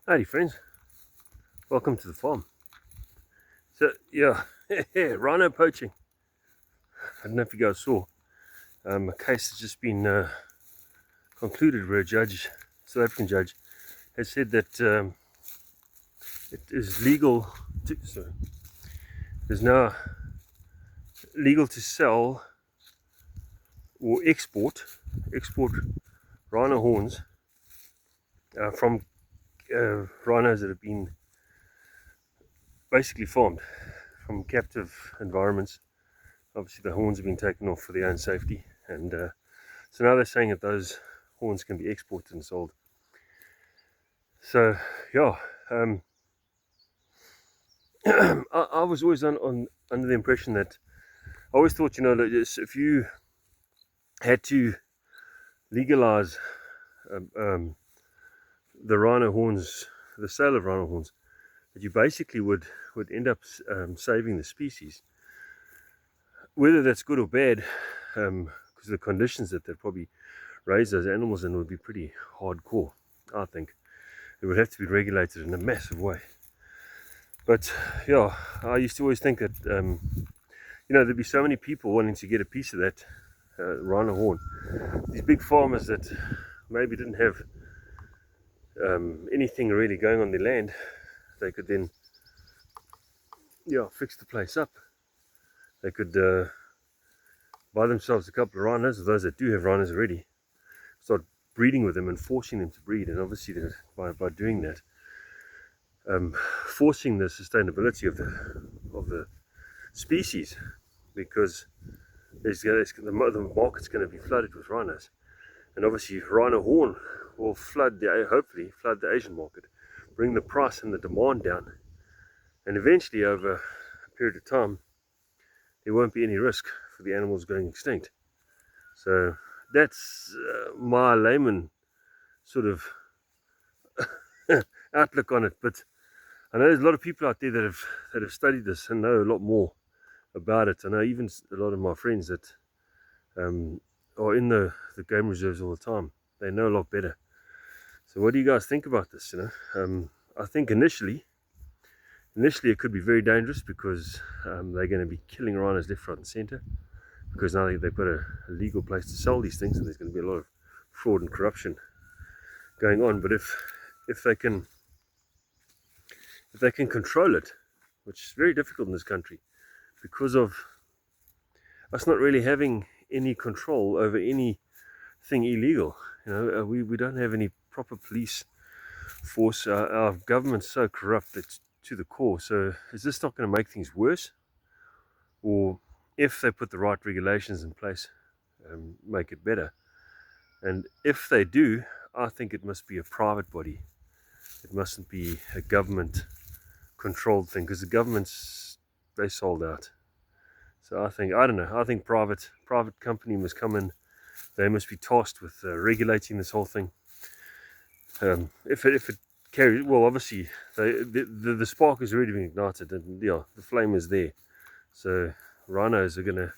Howdy friends, welcome to the farm. So yeah, rhino poaching. I don't know if you guys saw, a case has just been concluded where a judge, South African judge, has said that it is legal to, sorry, it is now legal to sell or export rhino horns from rhinos that have been basically farmed from captive environments. Obviously the horns have been taken off for their own safety, and so now they're saying that those horns can be exported and sold. So yeah, I was always under the impression that I always thought, that if you had to legalize um, the rhino horns, the sale of rhino horns, that you basically would end up saving the species. Whether that's good or bad, because the conditions that they'd probably raise those animals in would be pretty hardcore. I think it would have to be regulated in a massive way. But yeah, I used to always think that there'd be so many people wanting to get a piece of that rhino horn. These big farmers that maybe didn't have anything really going on their land, they could then fix the place up. They could buy themselves a couple of rhinos, or those that do have rhinos already, start breeding with them and forcing them to breed. And obviously by doing that, forcing the sustainability of the species, because the market's going to be flooded with rhinos, and obviously rhino horn will hopefully flood the Asian market, bring the price and the demand down, and eventually over a period of time there won't be any risk for the animals going extinct. So that's my layman sort of outlook on it. But I know there's a lot of people out there that have studied this and know a lot more about it. I know even a lot of my friends that are in the game reserves all the time. They know a lot better. So what do you guys think about this? I think initially it could be very dangerous, because they're going to be killing rhinos left, right and center, because now they've got a legal place to sell these things, and there's going to be a lot of fraud and corruption going on. But if they can control it, which is very difficult in this country because of us not really having any control over anything illegal. We don't have any proper police force. Our government's so corrupt that to the core. So is this not going to make things worse? Or if they put the right regulations in place, make it better? And if they do, I think it must be a private body. It mustn't be a government controlled thing, because the governments, they sold out. So I think private company must come in. They must be tasked with regulating this whole thing. If it carries, well, obviously the spark has already been ignited, and the flame is there. So rhinos are gonna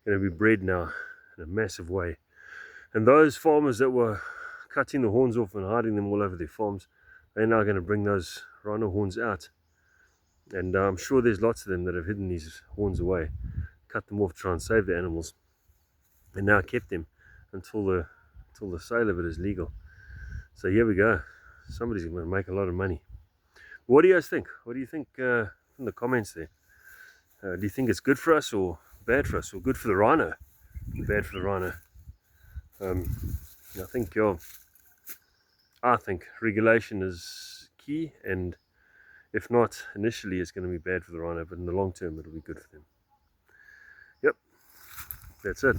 be bred now in a massive way. And those farmers that were cutting the horns off and hiding them all over their farms, they're now going to bring those rhino horns out. And I'm sure there's lots of them that have hidden these horns away, cut them off to try and save the animals, and now kept them until the sale of it is legal. So here we go. Somebody's going to make a lot of money. What do you guys think? What do you think in the comments there? Do you think it's good for us or bad for us, or good for the rhino, bad for the rhino? I think regulation is key, and if not, initially it's going to be bad for the rhino, but in the long term it'll be good for them. Yep, that's it.